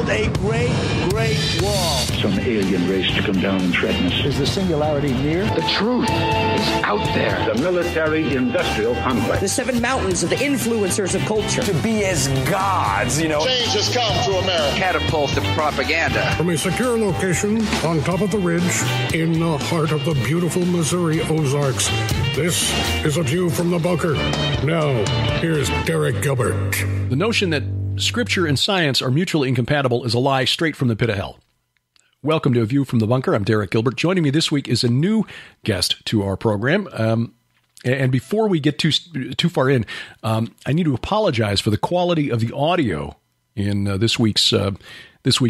build a great, great wall. Some alien race to come down and threaten us. Is the singularity near? The truth is out there. The military-industrial complex. The 7 mountains of the influencers of culture. To be as gods, you know. Change has come to America. Catapult of propaganda. From a secure location on top of the ridge in the heart of the beautiful Missouri Ozarks, this is A View from the Bunker. Now, here's Derek Gilbert. The notion that Scripture and science are mutually incompatible is a lie straight from the pit of hell. Welcome to A View from the Bunker. I'm Derek Gilbert. Joining me this week is a new guest to our program. And before we get too far in, I need to apologize for the quality of the audio in this week's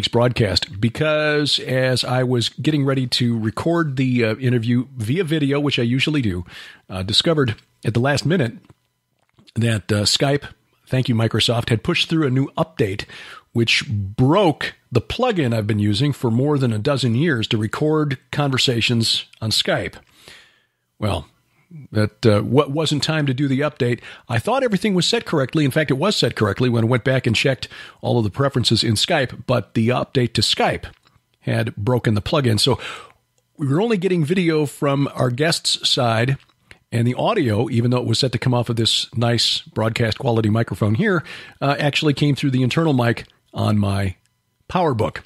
broadcast, because as I was getting ready to record the interview via video, which I usually do, discovered at the last minute that Skype, thank you Microsoft, had pushed through a new update which broke the plugin I've been using for more than a dozen years to record conversations on Skype. Well, that what wasn't time to do the update. I thought everything was set correctly. In fact, it was set correctly when I went back and checked all of the preferences in Skype, but the update to Skype had broken the plugin. So we were only getting video from our guest's side, and the audio, even though it was set to come off of this nice broadcast quality microphone here, actually came through the internal mic on my PowerBook.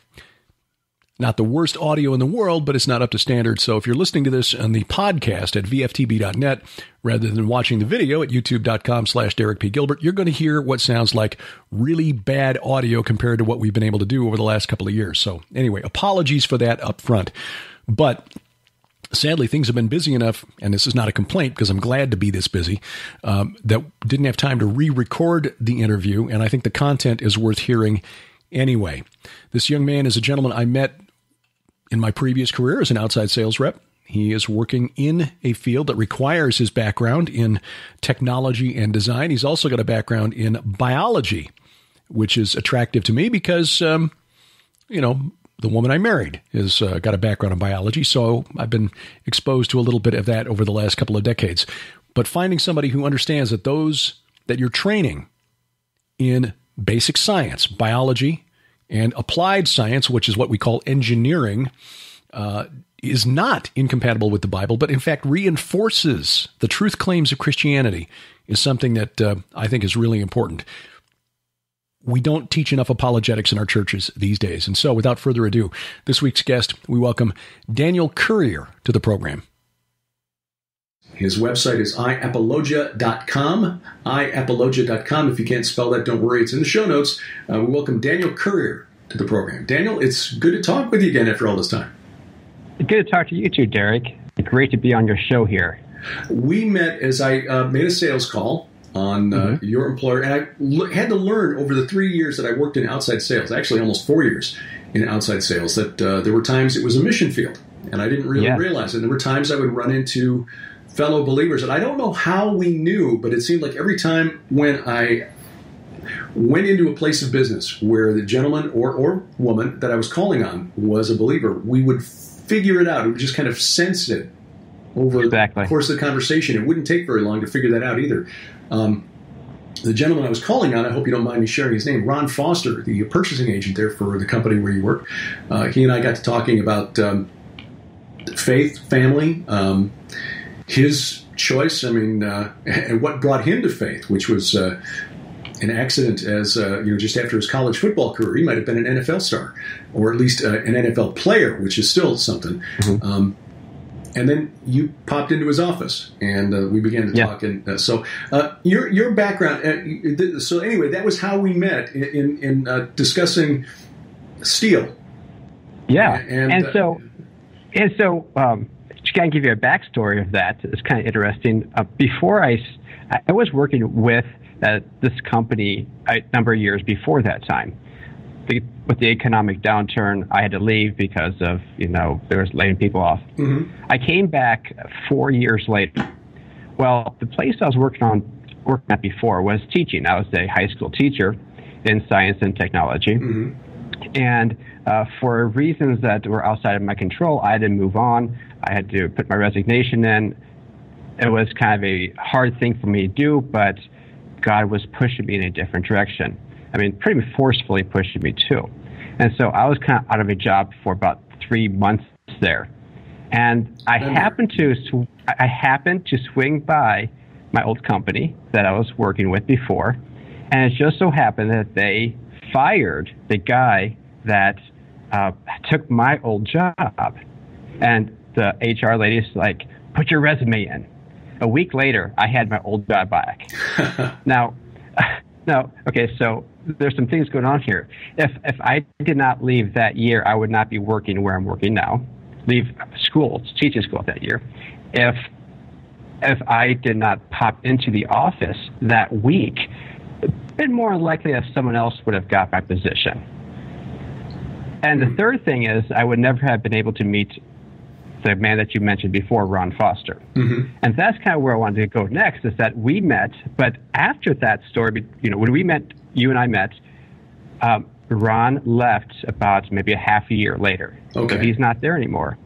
Not the worst audio in the world, but it's not up to standard. So if you're listening to this on the podcast at vftb.net, rather than watching the video at youtube.com/Derek P. Gilbert, you're going to hear what sounds like really bad audio compared to what we've been able to do over the last couple of years. So anyway, apologies for that up front. But sadly, things have been busy enough, and this is not a complaint because I'm glad to be this busy, that didn't have time to re-record the interview, and I think the content is worth hearing anyway. This young man is a gentleman I met in my previous career as an outside sales rep. He is working in a field that requires his background in technology and design. He's also got a background in biology, which is attractive to me because, the woman I married has got a background in biology, so I've been exposed to a little bit of that over the last couple of decades. But finding somebody who understands that you're training in basic science, biology, and applied science, which is what we call engineering, is not incompatible with the Bible, but in fact reinforces the truth claims of Christianity, is something that I think is really important. We don't teach enough apologetics in our churches these days. And so without further ado, this week's guest, we welcome Daniel-Currier to the program. His website is iapologia.com, iapologia.com. If you can't spell that, don't worry. It's in the show notes. We welcome Daniel-Currier to the program. Daniel, it's good to talk with you again after all this time. Good to talk to you too, Derek. Great to be on your show here. We met as I made a sales call on your employer, and I had to learn over the 3 years that I worked in outside sales, actually almost 4 years in outside sales, that there were times it was a mission field, and I didn't really realize it. There were times I would run into fellow believers, and I don't know how we knew, but it seemed like every time when I went into a place of business where the gentleman or woman that I was calling on was a believer, we would figure it out. We would just kind of sense it over the course of the conversation. It wouldn't take very long to figure that out either. The gentleman I was calling on, I hope you don't mind me sharing his name, Ron Foster, the purchasing agent there for the company where you work. He and I got to talking about faith, family, his choice, and what brought him to faith, which was an accident as, just after his college football career. He might have been an NFL star, or at least an NFL player, which is still something. Mm-hmm. And then you popped into his office, and we began to talk. And so your background. So anyway, that was how we met in discussing steel. Yeah, and so just kind of give you a backstory of that. It's kind of interesting. Before I was working with this company a number of years before that time. With the economic downturn, I had to leave because of, there was laying people off. Mm-hmm. I came back 4 years later. Well, the place I was working at before was teaching. I was a high school teacher in science and technology. Mm-hmm. And for reasons that were outside of my control, I had to move on. I had to put my resignation in. It was kind of a hard thing for me to do, but God was pushing me in a different direction. Pretty forcefully pushing me too. And so I was kind of out of a job for about 3 months there. And I happened to swing by my old company that I was working with before, and it just so happened that they fired the guy that took my old job. And the HR lady's like, put your resume in. A week later, I had my old job back. Now, okay, so there's some things going on here. If I did not leave that year, I would not be working where I'm working now. Leave school, teaching school that year. If I did not pop into the office that week, been more likely that someone else would have got my position. And the third thing is, I would never have been able to meet the man that you mentioned before, Ron Foster. Mm-hmm. And that's kind of where I wanted to go next, is that we met, but after that story, when we met, you and I met, Ron left about maybe a half a year later. Okay. So he's not there anymore.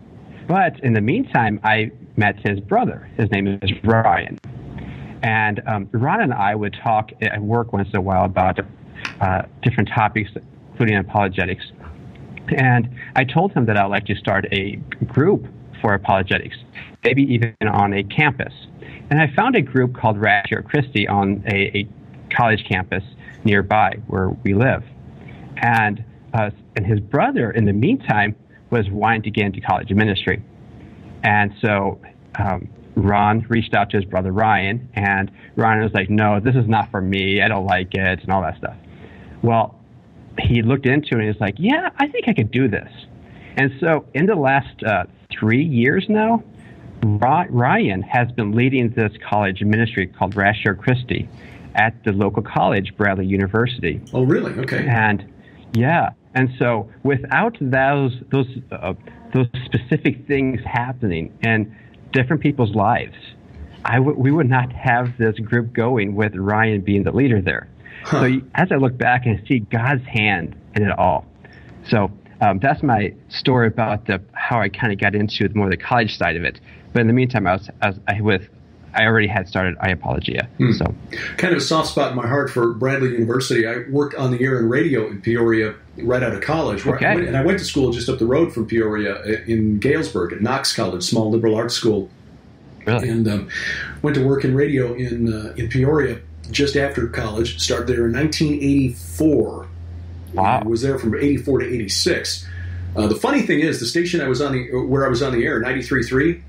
But in the meantime, I met his brother. His name is Ryan. And Ron and I would talk at work once in a while about different topics, including apologetics. And I told him that I'd like to start a group for apologetics, maybe even on a campus. And I found a group called Ratio Christi on a college campus nearby where we live. And his brother, in the meantime, was wanting to get into college ministry. And so Ron reached out to his brother Ryan, and Ryan was like, no, this is not for me. I don't like it, and all that stuff. Well, he looked into it and he's like, yeah, I think I could do this. And so in the last 3 years now, Ryan has been leading this college ministry called Ratio Christi at the local college, Bradley University. Oh, really? Okay. And yeah. And so without those specific things happening in different people's lives, we would not have this group going with Ryan being the leader there. Huh. So as I look back and see God's hand in it all. So that's my story about how I kind of got into more the college side of it. But in the meantime, I already had started iApologia. So kind of a soft spot in my heart for Bradley University. I worked on the air and radio in Peoria right out of college. Okay. And I went to school just up the road from Peoria in Galesburg at Knox College, small liberal arts school. Really? And went to work in radio in Peoria just after college. Started there in 1984. Wow. I was there from 84 to 86. The funny thing is, the station where I was on the air, 93.3,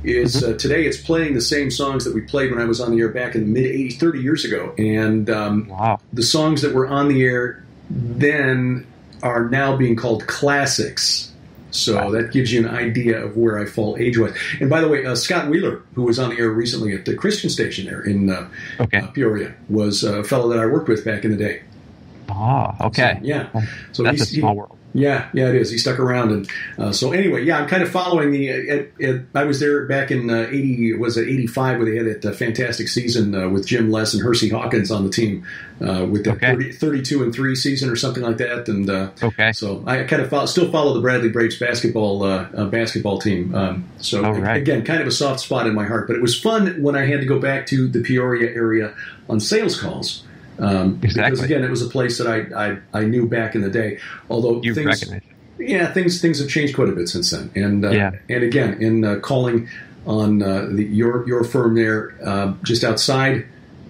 is today it's playing the same songs that we played when I was on the air back in the mid-'80s, 30 years ago. And the songs that were on the air then are now being called classics. So that gives you an idea of where I fall age-wise. And by the way, Scott Wheeler, who was on the air recently at the Christian station there in Peoria, was a fellow that I worked with back in the day. Oh, okay. So that's a small world. Yeah, it is. He stuck around, and so anyway, I'm kind of following I was there back in 85 where they had that fantastic season with Jim Les and Hersey Hawkins on the team with the 32-3 season or something like that, and so I kind of still follow the Bradley Braves basketball team. Again, kind of a soft spot in my heart, but it was fun when I had to go back to the Peoria area on sales calls. Because again, it was a place that I knew back in the day. Although things have changed quite a bit since then. And again, in calling on your firm there, just outside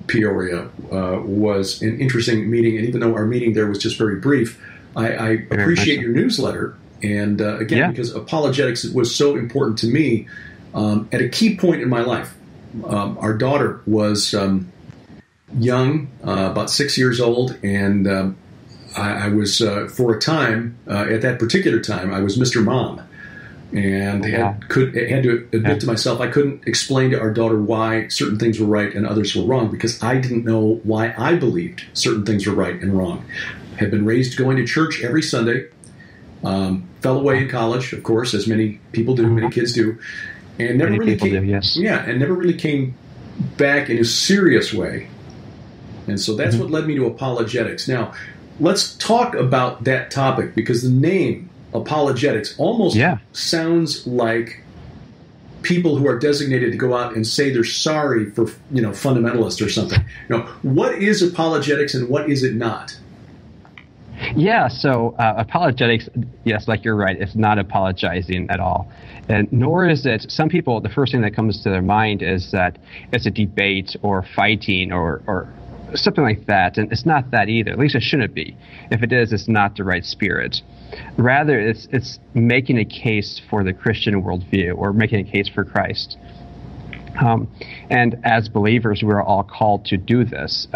Peoria, was an interesting meeting. And even though our meeting there was just very brief, I appreciate your newsletter. And because apologetics was so important to me at a key point in my life. Our daughter was young, about 6 years old, and I was, for a time, at that particular time, I was Mr. Mom. And had to admit to myself I couldn't explain to our daughter why certain things were right and others were wrong, because I didn't know why I believed certain things were right and wrong. Had been raised going to church every Sunday, fell away in college, of course, as many people do, many kids do, and never really came back in a serious way. And so that's what led me to apologetics. Now, let's talk about that topic, because the name apologetics almost sounds like people who are designated to go out and say they're sorry for, fundamentalists or something. Now, what is apologetics and what is it not? Yeah, so apologetics, yes, like you're right, it's not apologizing at all. And nor is it, some people, the first thing that comes to their mind is that it's a debate or fighting or something like that. And it's not that either. At least it shouldn't be. If it is, it's not the right spirit. Rather, it's making a case for the Christian worldview or making a case for Christ. And as believers, we're all called to do this.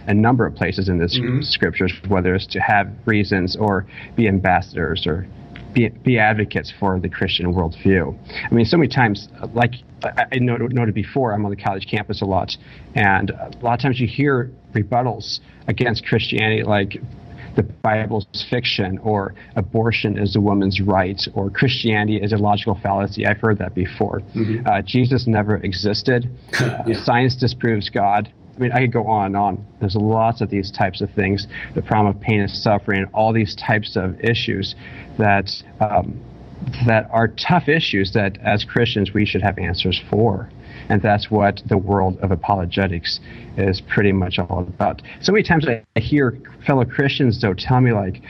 A number of places in the scriptures, whether it's to have reasons or be ambassadors or be advocates for the Christian worldview. I mean, so many times, like I noted before, I'm on the college campus a lot, and a lot of times you hear rebuttals against Christianity like the Bible's fiction, or abortion is a woman's right, or Christianity is a logical fallacy. I've heard that before. Jesus never existed. Science disproves God. I mean, I could go on and on. There's lots of these types of things, the problem of pain and suffering, all these types of issues that are tough issues that as Christians we should have answers for. And that's what the world of apologetics is pretty much all about. So many times I hear fellow Christians, though, tell me like,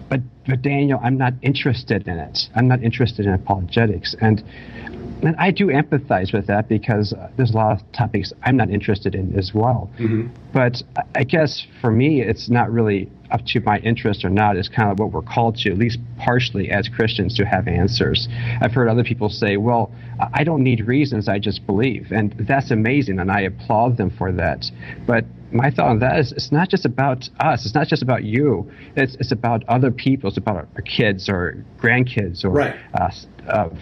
but Daniel, I'm not interested in it. I'm not interested in apologetics. And I do empathize with that because there's a lot of topics I'm not interested in as well. But I guess for me, it's not really up to my interest or not. It's kind of what we're called to, at least partially as Christians, to have answers. I've heard other people say, well, I don't need reasons, I just believe. And that's amazing, and I applaud them for that. But my thought on that is it's not just about us. It's not just about you. It's about other people. It's about our kids or grandkids or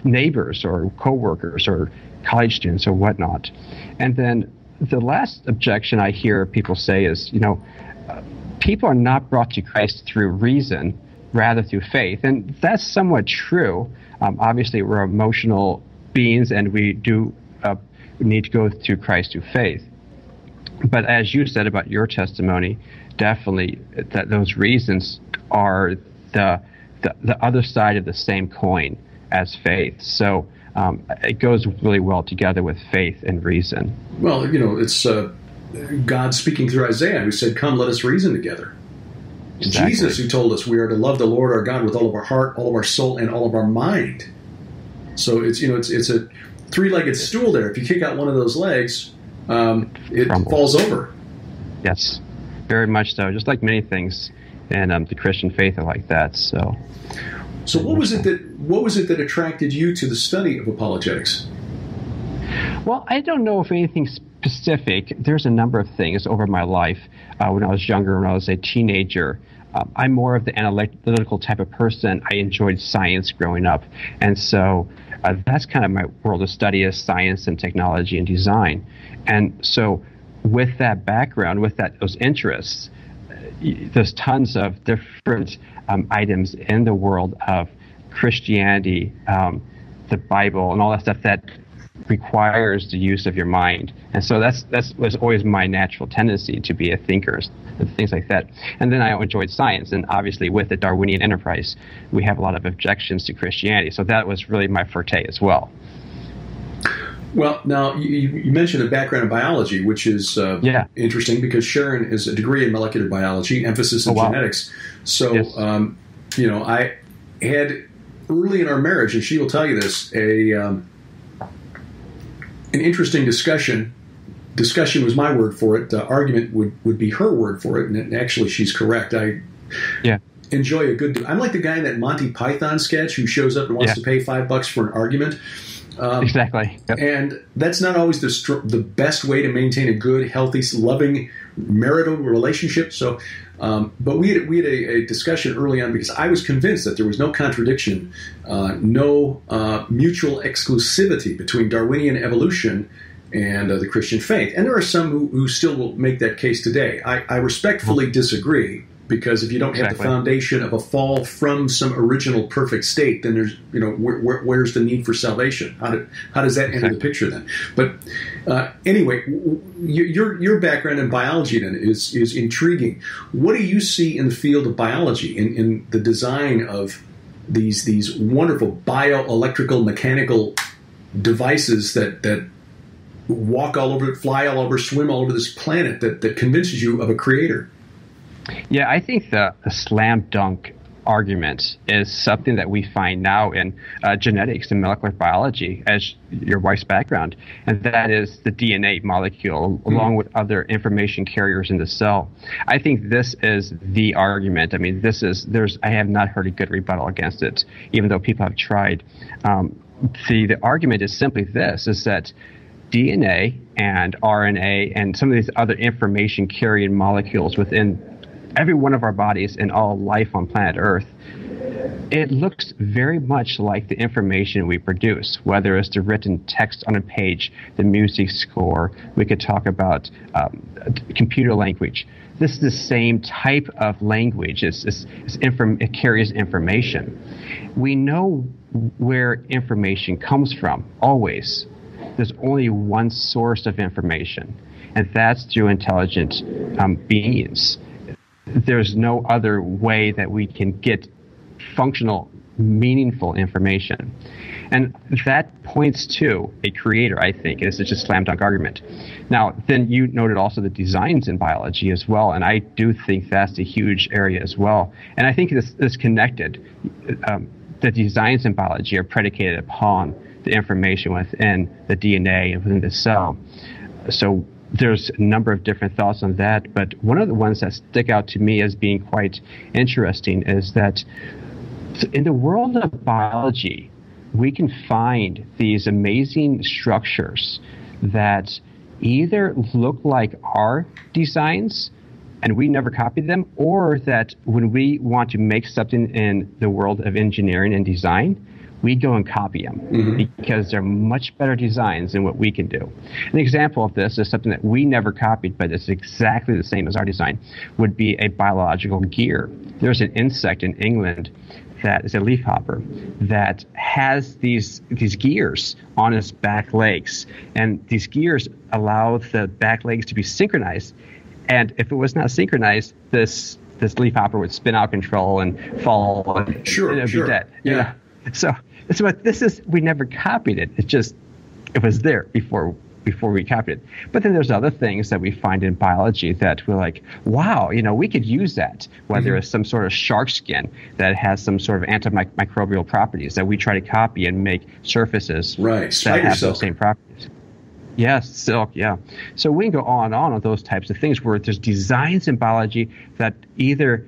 neighbors or coworkers or college students or whatnot. And then the last objection I hear people say is, people are not brought to Christ through reason, rather through faith. And that's somewhat true. Obviously, we're emotional beings, and we do need to go through Christ through faith. But as you said about your testimony, definitely that those reasons are the other side of the same coin as faith. So it goes really well together with faith and reason. Well, it's God speaking through Isaiah, who said, "Come, let us reason together." Exactly. Jesus, who told us we are to love the Lord our God with all of our heart, all of our soul, and all of our mind. So it's a three-legged stool there. If you kick out one of those legs, it falls over. Yes, very much so. Just like many things in the Christian faith are like that. So what was it that attracted you to the study of apologetics? Well, I don't know if anything specific. There's a number of things over my life. When I was younger, when I was a teenager, I'm more of the analytical type of person. I enjoyed science growing up, and so that's kind of my world of study is science and technology and design. And so with that background, with those interests, there's tons of different items in the world of Christianity, the Bible, and all that stuff that requires the use of your mind. And so that was always my natural tendency to be a thinker and things like that. And then I enjoyed science, and obviously with the Darwinian enterprise, we have a lot of objections to Christianity. So that was really my forte as well. Well, now you mentioned a background in biology, which is interesting because Sharon is a degree in molecular biology, emphasis in genetics. So, yes. I had early in our marriage, and she will tell you this, an interesting discussion. Discussion was my word for it. Argument would be her word for it, and actually she's correct. I enjoy a good... I'm like the guy in that Monty Python sketch who shows up and wants to pay $5 for an argument. Exactly. Yep. And that's not always the best way to maintain a good, healthy, loving, marital relationship. So, but we had a discussion early on because I was convinced that there was no contradiction, no mutual exclusivity between Darwinian evolution and the Christian faith. And there are some who still will make that case today. I respectfully disagree, because if you don't have the foundation of a fall from some original perfect state, then there's, where's the need for salvation? How does that enter the picture then? But anyway, your background in biology then is intriguing. What do you see in the field of biology, in the design of these wonderful bioelectrical mechanical devices that walk all over, fly all over, swim all over this planet that convinces you of a creator? Yeah, I think the slam dunk argument is something that we find now in genetics and molecular biology as your wife's background, and that is the DNA molecule along with other information carriers in the cell. I think this is the argument. I mean, I have not heard a good rebuttal against it, even though people have tried. The argument is simply this, is that DNA and RNA and some of these other information carrying molecules within every one of our bodies and all life on planet Earth, it looks very much like the information we produce, whether it's the written text on a page, the music score. We could talk about computer language. This is the same type of language. It carries information. We know where information comes from, always. There's only one source of information, and that's through intelligent beings. There's no other way that we can get functional, meaningful information. And that points to a creator, I think. It's just a slam dunk argument. Now, then you noted also the designs in biology as well, and I do think that's a huge area as well. And I think this is connected. The designs in biology are predicated upon the information within the DNA and within the cell. So there's a number of different thoughts on that, but one of the ones that stick out to me as being quite interesting is that in the world of biology, we can find these amazing structures that either look like our designs and we never copied them, or that when we want to make something in the world of engineering and design, we go and copy them because they're much better designs than what we can do. An example of this is something that we never copied, but it's exactly the same as our design, would be a biological gear. There's an insect in England that is a leafhopper that has these gears on its back legs. And these gears allow the back legs to be synchronized. And if it was not synchronized, this leafhopper would spin out of control and fall and it would be dead. Yeah. So what this is, we never copied it. It was there before we copied it. But then there's other things that we find in biology that we're like, wow, we could use that. Whether it's some sort of shark skin that has some sort of antimicrobial properties that we try to copy and make surfaces that have those same properties. Yes, silk, yeah. So we can go on and on those types of things where there's designs in biology that either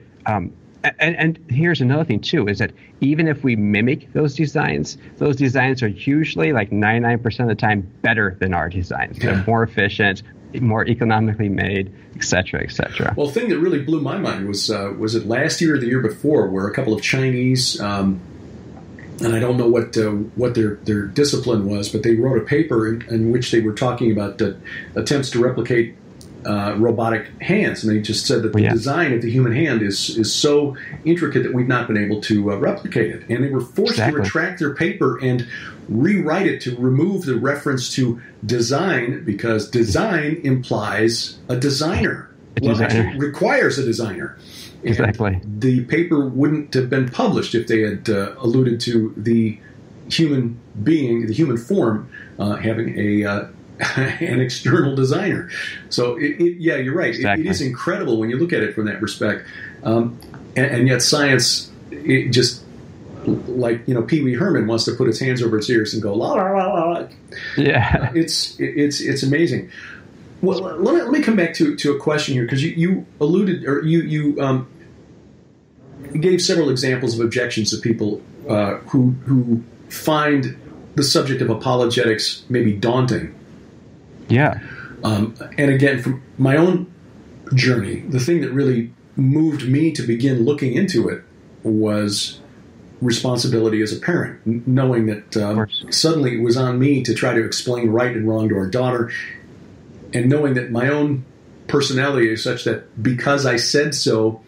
and here's another thing, too, is that even if we mimic those designs are usually like 99% of the time better than our designs. Yeah. They're more efficient, more economically made, et cetera, et cetera. Well, the thing that really blew my mind was it last year or the year before, where a couple of Chinese, and I don't know what their discipline was, but they wrote a paper in which they were talking about attempts to replicate robotic hands, and they just said that the design of the human hand is so intricate that we've not been able to replicate it, and they were forced to retract their paper and rewrite it to remove the reference to design, because design implies a designer. Actually requires a designer. Exactly. And the paper wouldn't have been published if they had alluded to the human being, the human form, having an external designer. So, yeah, you're right. Exactly. It is incredible when you look at it from that respect. And yet science, it just, like, Pee Wee Herman wants to put his hands over its ears and go, la, la, la, la. Yeah. It's amazing. Well, let me come back to a question here, because you alluded, or you gave several examples of objections of people who find the subject of apologetics maybe daunting. Yeah. And again, from my own journey, the thing that really moved me to begin looking into it was responsibility as a parent, knowing that suddenly it was on me to try to explain right and wrong to our daughter, and knowing that my own personality is such that because I said so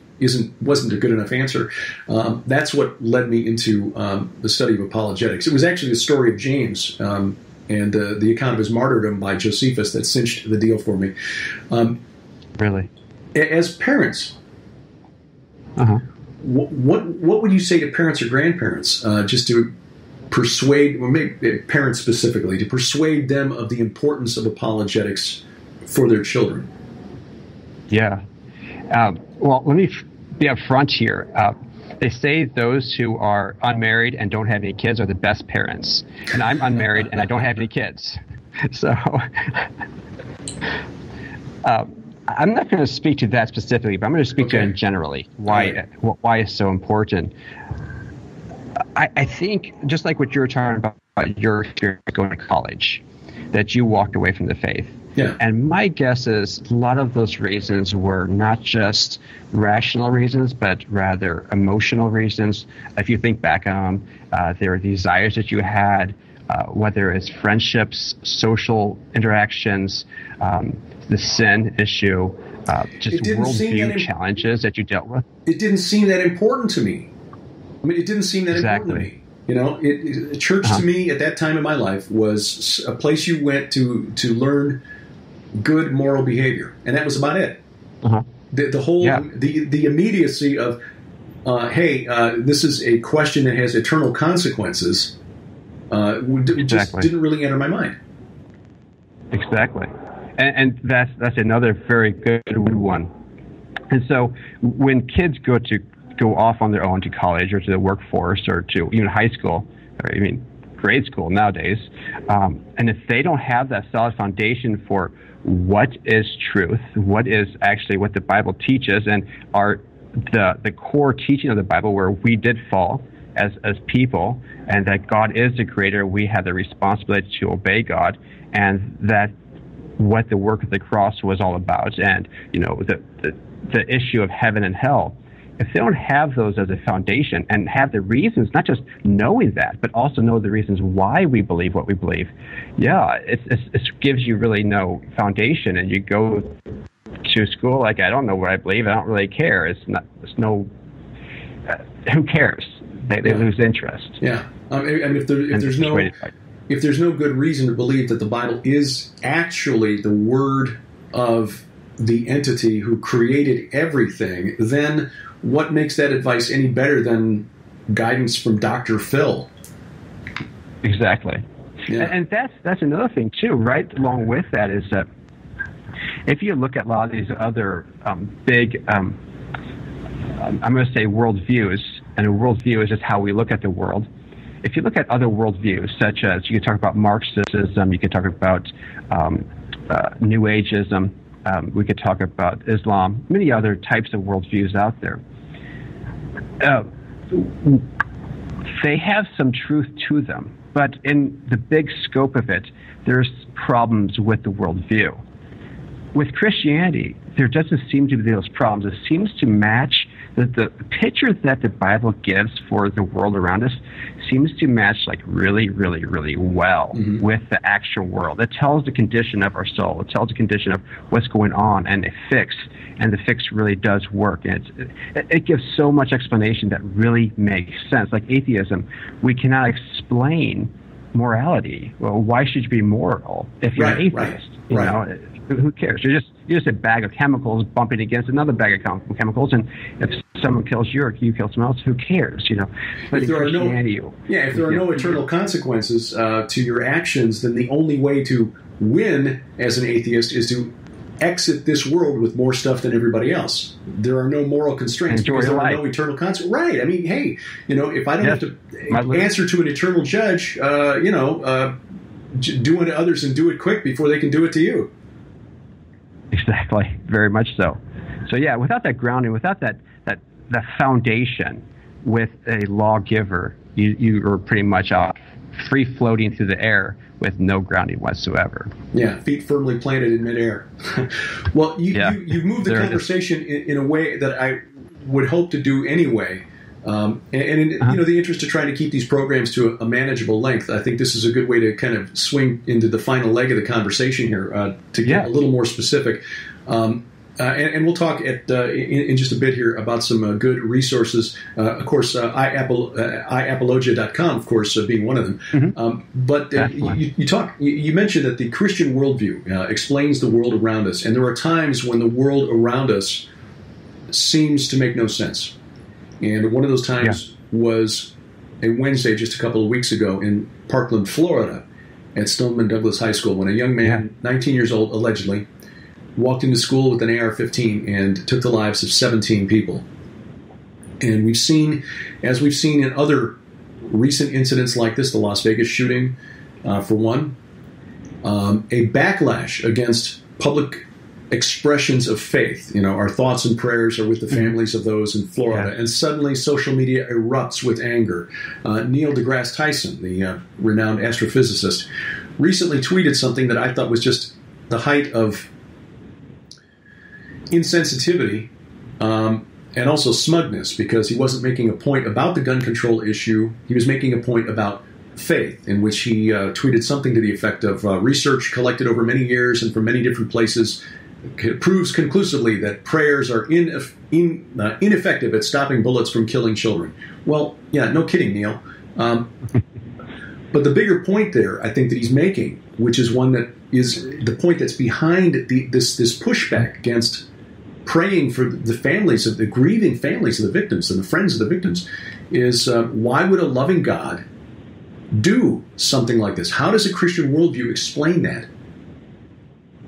wasn't a good enough answer. That's what led me into the study of apologetics. It was actually the story of James and the account of his martyrdom by Josephus that cinched the deal for me. Really? As parents, what would you say to parents or grandparents just to persuade, or maybe parents specifically, to persuade them of the importance of apologetics for their children? Yeah. Well, let me be upfront here. They say those who are unmarried and don't have any kids are the best parents. And I'm unmarried and I don't have any kids. So I'm not going to speak to that specifically, but I'm going to speak to it generally, why it's so important. I think, just like what you were talking about your experience going to college, that you walked away from the faith. Yeah. And my guess is a lot of those reasons were not just rational reasons, but rather emotional reasons. If you think back on there are desires that you had, whether it's friendships, social interactions, the sin issue, just worldview challenges that you dealt with. It didn't seem that important to me. I mean, it didn't seem that important to me. You know, church to me at that time in my life was a place you went to learn good moral behavior, and that was about it. The whole the immediacy of this is a question that has eternal consequences. Just didn't really enter my mind. Exactly, and that's another very good one. And so when kids go off on their own to college or to the workforce or to even high school, or even grade school nowadays, and if they don't have that solid foundation for what is truth, what is actually what the Bible teaches, and are the core teaching of the Bible, where we did fall as people, and that God is the creator, we have the responsibility to obey God, and that what the work of the cross was all about, and the issue of heaven and hell. If they don't have those as a foundation and have the reasons, not just knowing that, but also know the reasons why we believe what we believe, it gives you really no foundation, and you go to school like, I don't know what I believe, I don't really care. Who cares? They lose interest. Yeah, and if there's no good reason to believe that the Bible is actually the word of the entity who created everything, then what makes that advice any better than guidance from Dr. Phil? Exactly. Yeah. And that's another thing too, right? Along with that is that if you look at a lot of these other big, I'm going to say worldviews, and a worldview is just how we look at the world. If you look at other worldviews, such as you could talk about Marxism, you could talk about New Ageism, we could talk about Islam, many other types of worldviews out there. They have some truth to them, but in the big scope of it, there's problems with the worldview. With Christianity, there doesn't seem to be those problems. It seems to match the picture that the Bible gives for the world around us seems to match like really, really, really well with the actual world. It tells the condition of our soul. It tells the condition of what's going on, and a fix. And the fix really does work. And it gives so much explanation that really makes sense. Like atheism, we cannot explain morality. Well, why should you be moral if you're an atheist? You know, who cares? You're just a bag of chemicals bumping against another bag of chemicals, and if someone kills you or you kill someone else, who cares? You know, but if there are no eternal consequences to your actions, then the only way to win as an atheist is to exit this world with more stuff than everybody else. There are no moral constraints because there are no eternal consequences. Right. I mean, hey, if I don't have to answer to an eternal judge, do unto others and do it quick before they can do it to you. Exactly. Very much so. So yeah, without that grounding, without that foundation with a lawgiver, you are pretty much out free floating through the air with no grounding whatsoever. Yeah, feet firmly planted in midair. Well, you've moved the conversation in a way that I would hope to do anyway. And in the interest of trying to keep these programs to a manageable length, I think this is a good way to kind of swing into the final leg of the conversation here to get a little more specific. And we'll talk in just a bit here about some good resources. Of course, iapologia.com, of course, being one of them. But you mentioned that the Christian worldview explains the world around us, and there are times when the world around us seems to make no sense. And one of those times was a Wednesday just a couple of weeks ago in Parkland, Florida, at Stoneman Douglas High School, when a young man, 19 years old, allegedly, walked into school with an AR-15 and took the lives of 17 people. And we've seen, as we've seen in other recent incidents like this, the Las Vegas shooting, for one, a backlash against public expressions of faith. Our thoughts and prayers are with the families of those in Florida. Yeah. And suddenly social media erupts with anger. Neil deGrasse Tyson, the renowned astrophysicist, recently tweeted something that I thought was just the height of insensitivity and also smugness, because he wasn't making a point about the gun control issue. He was making a point about faith, in which he tweeted something to the effect of research collected over many years and from many different places proves conclusively that prayers are ineffective at stopping bullets from killing children. Well, yeah, no kidding, Neil. But the bigger point there, I think, that he's making, which is one that is the point that's behind this pushback against praying for the families of the grieving families of the victims and the friends of the victims, is why would a loving God do something like this? How does a Christian worldview explain that?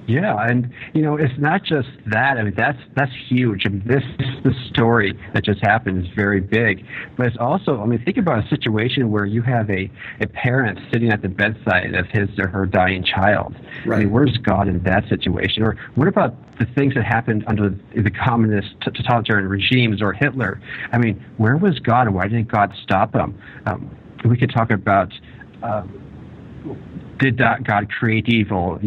Yeah, and it's not just that. I mean, that's huge. I mean, this story that just happened is very big, but it's also, I mean, think about a situation where you have a parent sitting at the bedside of his or her dying child. Right. I mean, where's God in that situation? Or what about the things that happened under the communist totalitarian regimes or Hitler? I mean, where was God, and why didn't God stop them? We could talk about did God create evil?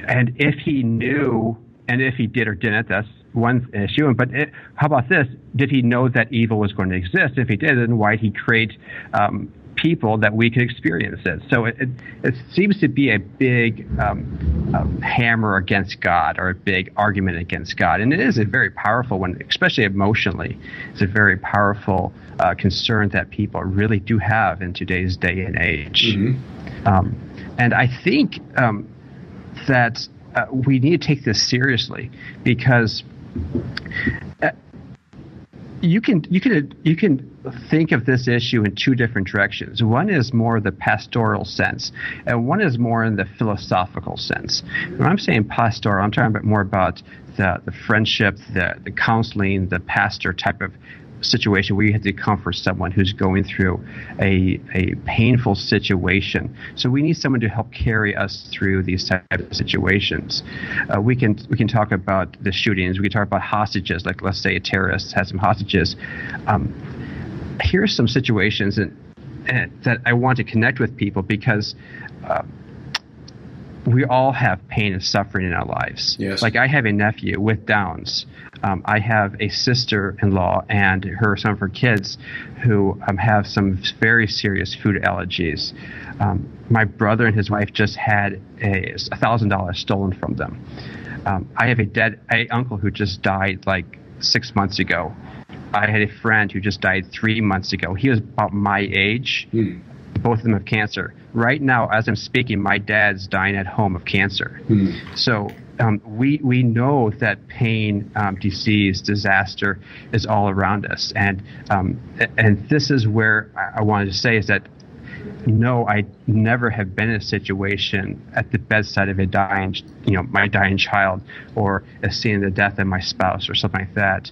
And if he knew, and if he did or didn't, that's one issue. But how about this? Did he know that evil was going to exist? If he did, then why did he create people that we could experience it? So it seems to be a big hammer against God, or a big argument against God. And it is a very powerful one, especially emotionally. It's a very powerful concern that people really do have in today's day and age. Mm-hmm. And I think that we need to take this seriously, because you can think of this issue in two different directions. One is more the pastoral sense, and one is more in the philosophical sense. When I'm saying pastoral, I'm talking more about the friendship, the counseling, the pastor type of situation where you have to comfort someone who's going through a painful situation. So we need someone to help carry us through these types of situations. We can talk about the shootings. We can talk about hostages. Like, let's say a terrorist has some hostages. Here are some situations that I want to connect with people, because we all have pain and suffering in our lives. Yes. Like, I have a nephew with Downs. I have a sister-in-law and some of her kids who have some very serious food allergies. My brother and his wife just had $1,000 stolen from them. I have a uncle who just died like 6 months ago. I had a friend who just died 3 months ago. He was about my age. Both of them have cancer. Right now, as I'm speaking, my dad's dying at home of cancer. So we know that pain, disease, disaster is all around us. And this is where I wanted to say is that, no, I never have been in a situation at the bedside of my dying child, or seeing the death of my spouse or something like that.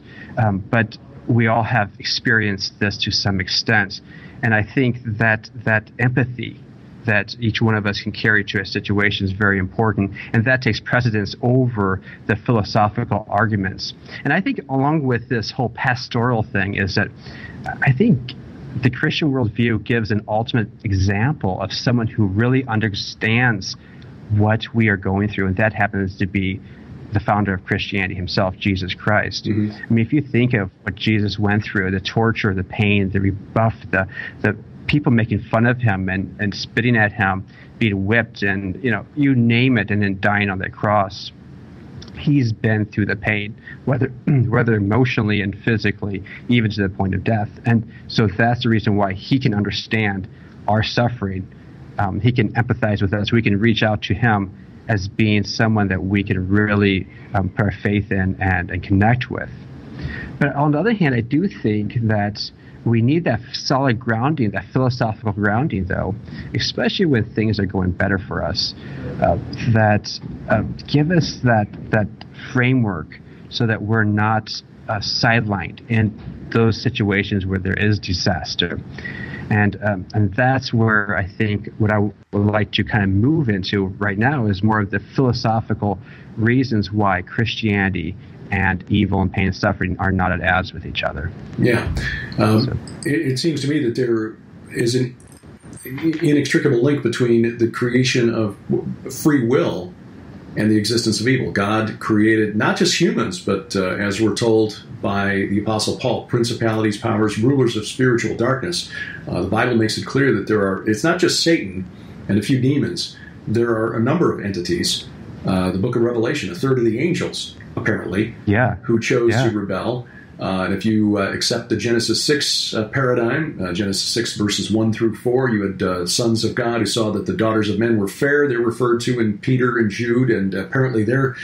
But we all have experienced this to some extent. And I think that empathy that each one of us can carry to a situation is very important, and that takes precedence over the philosophical arguments. And I think along with this whole pastoral thing is that I think the Christian worldview gives an ultimate example of someone who really understands what we are going through, and that happens to be the founder of Christianity himself, Jesus Christ. Mm-hmm. I mean, if you think of what Jesus went through, the torture, the pain, the rebuff, the people making fun of him and spitting at him, being whipped, and you name it, and then dying on that cross. He's been through the pain, whether emotionally and physically, even to the point of death. And so that's the reason why he can understand our suffering. He can empathize with us. We can reach out to him as being someone that we can really put our faith in and connect with. But on the other hand, I do think that we need that solid grounding, that philosophical grounding, though, especially when things are going better for us, that give us that framework so that we're not sidelined in those situations where there is disaster. And that's where I think what I would like to kind of move into right now is more of the philosophical reasons why Christianity and evil and pain and suffering are not at odds with each other. Yeah. It seems to me that there is an inextricable link between the creation of free will and the existence of evil. God created not just humans, but as we're told by the Apostle Paul, principalities, powers, rulers of spiritual darkness. The Bible makes it clear that it's not just Satan and a few demons. There are a number of entities. The book of Revelation, a third of the angels, apparently, who chose to rebel. And if you accept the Genesis 6 paradigm, Genesis 6 verses 1 through 4, you had sons of God who saw that the daughters of men were fair. They're referred to in Peter and Jude, and apparently they're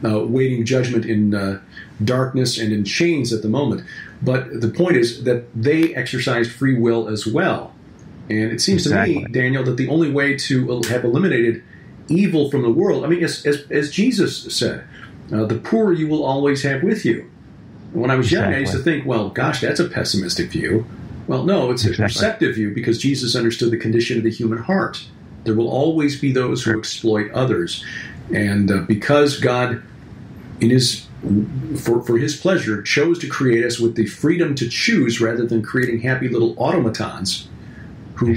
waiting judgment in darkness and in chains at the moment. But the point is that they exercised free will as well. And it seems to me, Daniel, that the only way to have eliminated evil from the world, I mean, as Jesus said, the poor you will always have with you. When I was young, I used to think, well, gosh, that's a pessimistic view. Well, no, it's a perceptive view because Jesus understood the condition of the human heart. There will always be those who exploit others. And because God, for his pleasure, chose to create us with the freedom to choose rather than creating happy little automatons who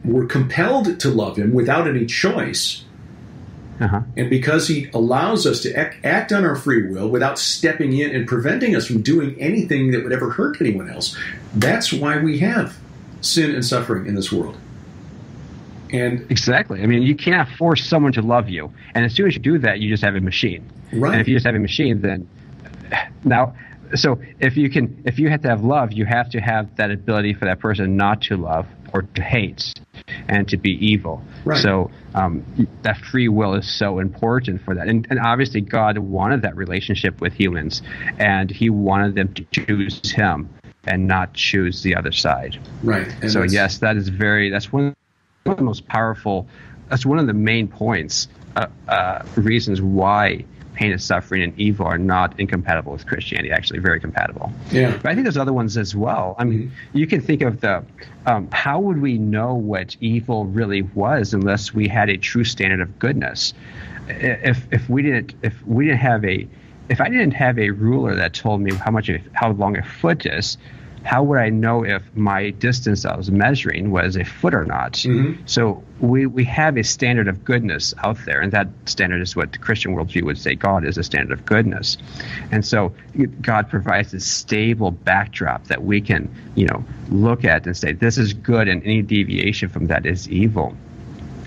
were compelled to love him without any choice. And because he allows us to act on our free will without stepping in and preventing us from doing anything that would ever hurt anyone else, that's why we have sin and suffering in this world. And exactly. I mean, you cannot force someone to love you. And as soon as you do that, you just have a machine. Right. And if you just have a machine, then now, so if you have to have love, you have to have that ability for that person not to love or to hate and to be evil. Right. So that free will is so important for that. And obviously God wanted that relationship with humans, and he wanted them to choose him and not choose the other side. Right. And so yes, that's one of the most powerful, that's one of the main points, reasons why pain and suffering and evil are not incompatible with Christianity, actually very compatible. Yeah. But I think there's other ones as well. I mean, you can think of how would we know what evil really was unless we had a true standard of goodness? If I didn't have a ruler that told me how long a foot is, how would I know if my distance I was measuring was a foot or not? Mm-hmm. So we have a standard of goodness out there, and that standard is what the Christian worldview would say God is a standard of goodness. And so God provides this stable backdrop that we can, look at and say this is good, and any deviation from that is evil.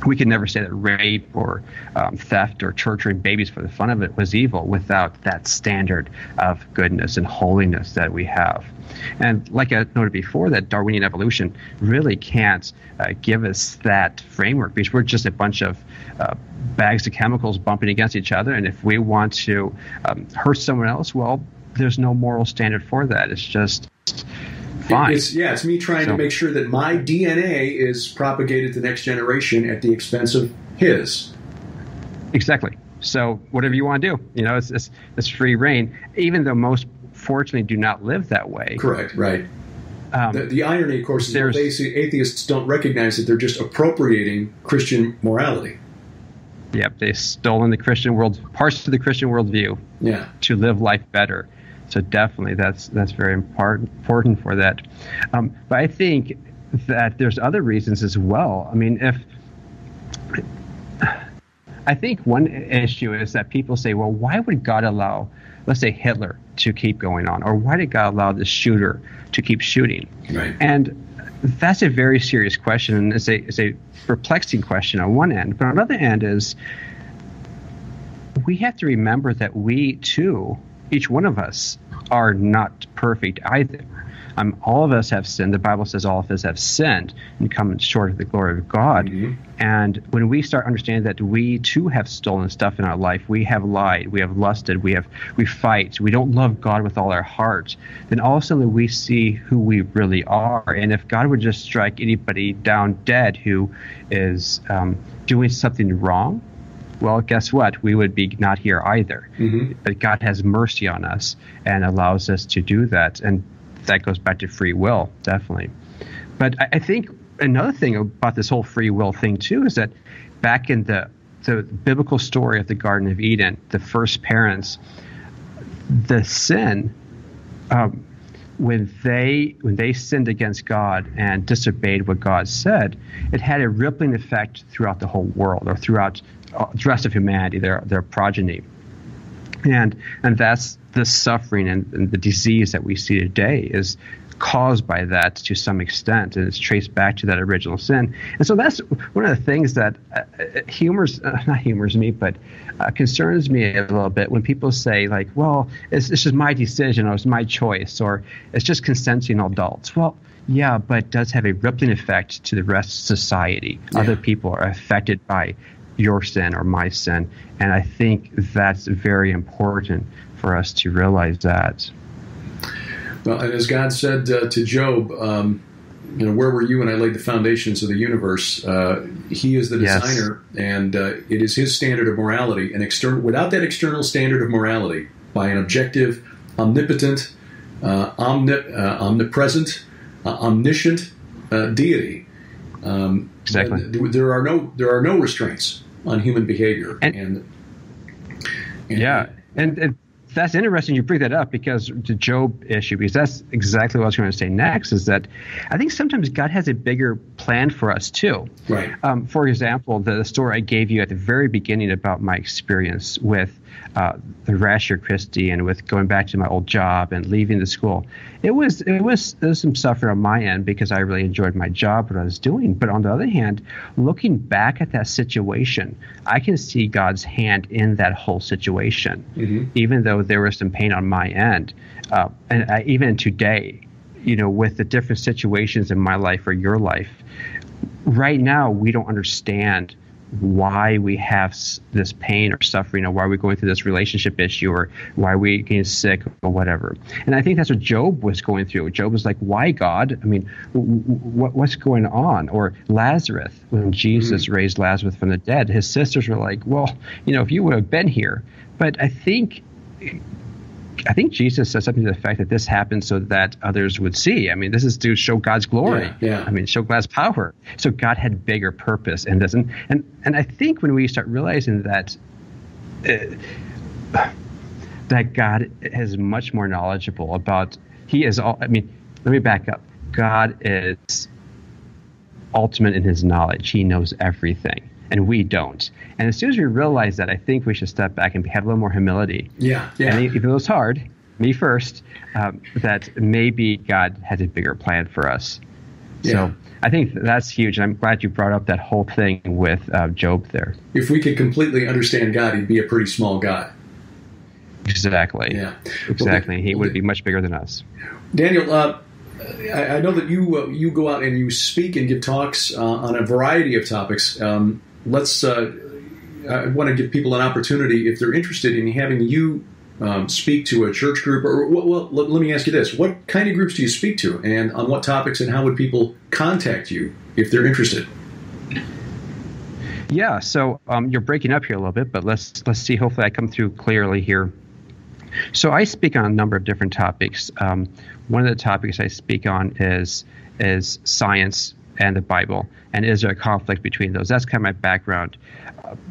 We can never say that rape or theft or torturing babies for the fun of it was evil without that standard of goodness and holiness that we have. And like I noted before, that Darwinian evolution really can't give us that framework, because we're just a bunch of bags of chemicals bumping against each other. And if we want to hurt someone else, well, there's no moral standard for that. It's just fine. It's me trying to make sure that my DNA is propagated to the next generation at the expense of his. Exactly. So whatever you want to do, it's free reign, even though most fortunately do not live that way. Correct, right. The irony, of course, is that atheists don't recognize that they're just appropriating Christian morality. Yep, they've stolen the Christian world, parts of the Christian worldview to live life better. So definitely that's very important for that. But I think that there's other reasons as well. I mean, I think one issue is that people say, well, why would God allow, let's say, Hitler to keep going on? Or why did God allow this shooter to keep shooting? Right. And that's a very serious question, and it's a perplexing question on one end. But on the other end is we have to remember that we, too, each one of us, are not perfect either. All of us have sinned. The Bible says all of us have sinned and come short of the glory of God. And when we start understanding that we too have stolen stuff in our life, we have lied, we have lusted, we fight, we don't love God with all our heart, then all of a sudden we see who we really are. And if God would just strike anybody down dead who is doing something wrong, well, guess what? We would be not here either. But God has mercy on us and allows us to do that. And that goes back to free will, definitely. But I think another thing about this whole free will thing, too, is that back in the biblical story of the Garden of Eden, the first parents, the sin, when they sinned against God and disobeyed what God said, it had a rippling effect throughout the whole world, or throughout the rest of humanity, their progeny. And that's the suffering and the disease that we see today is caused by that to some extent, and it's traced back to that original sin. And so that's one of the things that concerns me a little bit when people say, like, well, it's just my decision, or it's my choice, or it's just consenting adults. Well, yeah, but it does have a rippling effect to the rest of society. Yeah. Other people are affected by your sin or my sin, and I think that's very important for us to realize that. Well, and as God said to Job, where were you when I laid the foundations of the universe? He is the designer, and it is His standard of morality. And without that external standard of morality, by an objective, omnipotent, omnipresent, omniscient deity, exactly, there are no restraints on human behavior. And that's interesting you bring that up, because the Job issue, because that's exactly what I was going to say next, is that I think sometimes God has a bigger plan for us too. Right. For example, the story I gave you at the very beginning about my experience with the Rasher Christie and with going back to my old job and leaving the school. It was some suffering on my end because I really enjoyed my job, what I was doing. But on the other hand, looking back at that situation, I can see God's hand in that whole situation, even though there was some pain on my end. Even today, with the different situations in my life or your life, right now we don't understand why we have this pain or suffering, or why we're going through this relationship issue, or why we're getting sick or whatever. And I think that's what Job was going through. Job was like, why, God? I mean, what's going on? Or Lazarus, when Jesus raised Lazarus from the dead, his sisters were like, well, if you would have been here. But I think Jesus said something to the effect that this happened so that others would see. I mean, this is to show God's glory. Yeah. I mean, show God's power. So God had bigger purpose in this. And I think when we start realizing that God is much more knowledgeable about, let me back up. God is ultimate in His knowledge. He knows everything, and we don't. And as soon as we realize that, I think we should step back and have a little more humility. Yeah. And even though it's hard, me first, that maybe God has a bigger plan for us. Yeah. So I think that's huge. And I'm glad you brought up that whole thing with Job there. If we could completely understand God, He'd be a pretty small God. Exactly. Yeah. Exactly. He would be much bigger than us. Daniel, I know that you go out and you speak and give talks on a variety of topics. I want to give people an opportunity, if they're interested in having you speak to a church group, or let me ask you this: what kind of groups do you speak to, and on what topics, and how would people contact you if they're interested? Yeah, so you're breaking up here a little bit, but let's see. Hopefully, I come through clearly here. So I speak on a number of different topics. One of the topics I speak on is science and the Bible, and is there a conflict between those? That's kind of my background.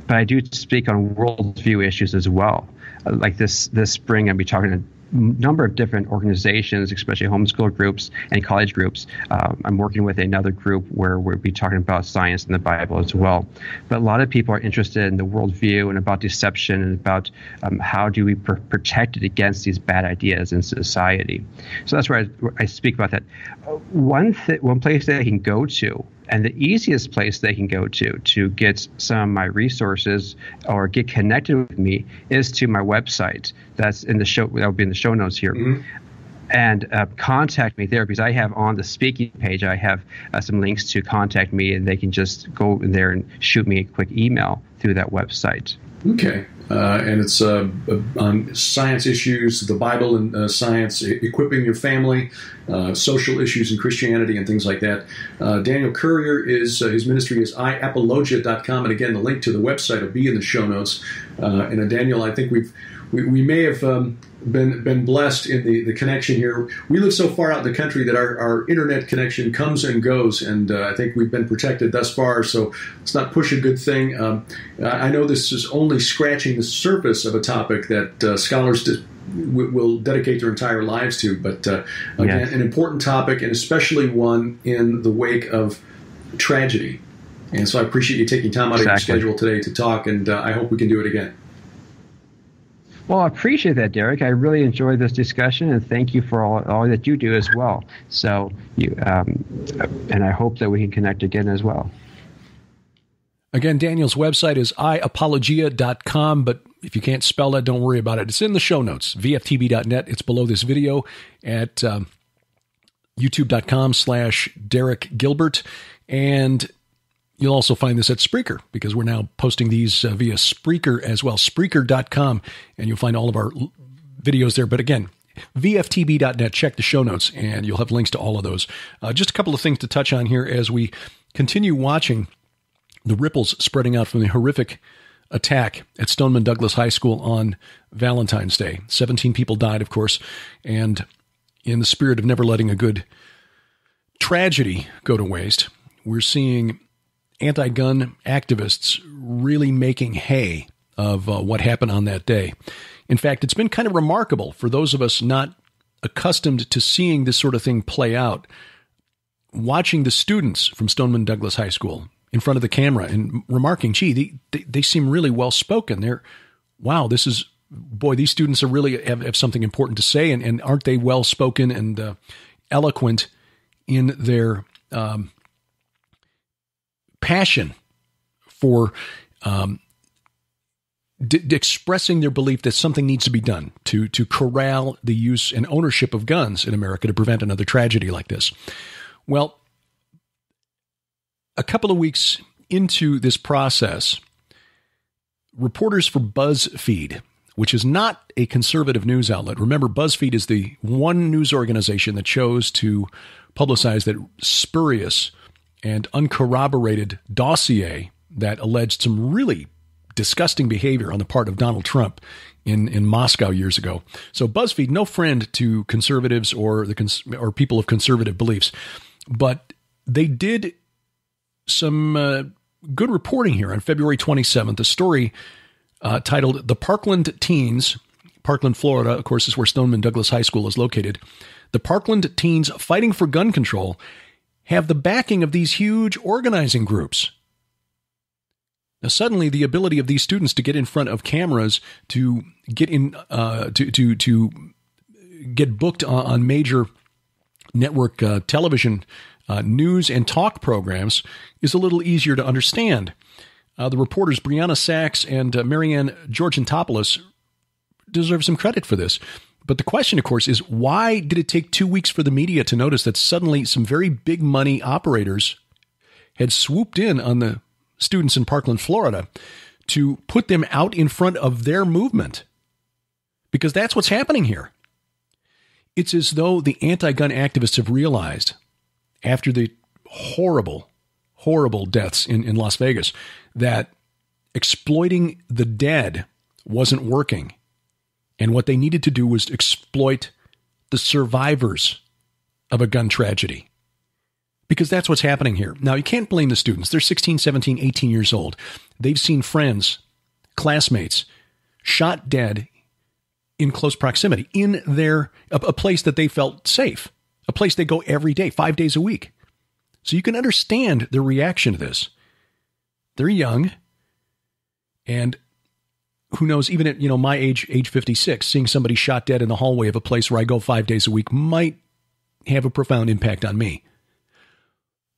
But I do speak on worldview issues as well. Like this spring, I'll be talking to a number of different organizations, especially homeschool groups and college groups. I'm working with another group where we'll be talking about science and the Bible as well. But a lot of people are interested in the worldview and about deception and about how do we protect it against these bad ideas in society. So that's where I speak about that. One place that I can go to, and the easiest place they can go to get some of my resources or get connected with me, is to my website. That's in the show. That'll be in the show notes here. Mm-hmm. and contact me there, because I have on the speaking page, I have some links to contact me, and they can just go in there and shoot me a quick email through that website. Okay. And it's on science issues, the Bible and science, equipping your family, social issues in Christianity, and things like that. Daniel-Currier is his ministry is iapologia.com, and again, the link to the website will be in the show notes. And Daniel, I think we may have been blessed in the connection here. We live so far out in the country that our internet connection comes and goes, and I think we've been protected thus far, so let's not push a good thing. I know this is only scratching the surface of a topic that scholars will dedicate their entire lives to, but again, an important topic, and especially one in the wake of tragedy. And so I appreciate you taking time out of your schedule today to talk, and I hope we can do it again. Well, I appreciate that, Derek. I really enjoyed this discussion, and thank you for all that you do as well. So, and I hope that we can connect again as well. Again, Daniel's website is iapologia.com, but if you can't spell that, don't worry about it. It's in the show notes, vftb.net. It's below this video at youtube.com/Derek Gilbert, and you'll also find this at Spreaker, because we're now posting these via Spreaker as well, Spreaker.com, and you'll find all of our videos there. But again, vftb.net, check the show notes, and you'll have links to all of those. Just a couple of things to touch on here as we continue watching the ripples spreading out from the horrific attack at Stoneman Douglas High School on Valentine's Day. 17 people died, of course, and in the spirit of never letting a good tragedy go to waste, we're seeing anti-gun activists really making hay of what happened on that day. In fact, it's been kind of remarkable for those of us not accustomed to seeing this sort of thing play out, watching the students from Stoneman Douglas High School in front of the camera and remarking, gee, they seem really well-spoken. These students are really have something important to say, and aren't they well-spoken and eloquent in their passion for expressing their belief that something needs to be done to corral the use and ownership of guns in America to prevent another tragedy like this. Well, a couple of weeks into this process, reporters for BuzzFeed, which is not a conservative news outlet. Remember, BuzzFeed is the one news organization that chose to publicize that spurious and uncorroborated dossier that alleged some really disgusting behavior on the part of Donald Trump in Moscow years ago. So BuzzFeed, no friend to conservatives or people of conservative beliefs, but they did some good reporting here on February 27th. A story titled "The Parkland Teens," Parkland, Florida, of course, is where Stoneman Douglas High School is located. "The Parkland teens fighting for gun control have the backing of these huge organizing groups." Now, suddenly, the ability of these students to get in front of cameras, to get in, to get booked on major network television news and talk programs is a little easier to understand. The reporters Brianna Sachs and Marianne Georgentopoulos deserve some credit for this. But the question, of course, is why did it take 2 weeks for the media to notice that suddenly some very big money operators had swooped in on the students in Parkland, Florida, to put them out in front of their movement? Because that's what's happening here. It's as though the anti-gun activists have realized, after the horrible, horrible deaths in Las Vegas, that exploiting the dead wasn't working. And what they needed to do was exploit the survivors of a gun tragedy. Because that's what's happening here. Now, you can't blame the students. They're 16, 17, 18 years old. They've seen friends, classmates, shot dead in close proximity, in a place that they felt safe, a place they go every day, 5 days a week. So you can understand their reaction to this. They're young, and who knows, even at my age 56, seeing somebody shot dead in the hallway of a place where I go 5 days a week might have a profound impact on me.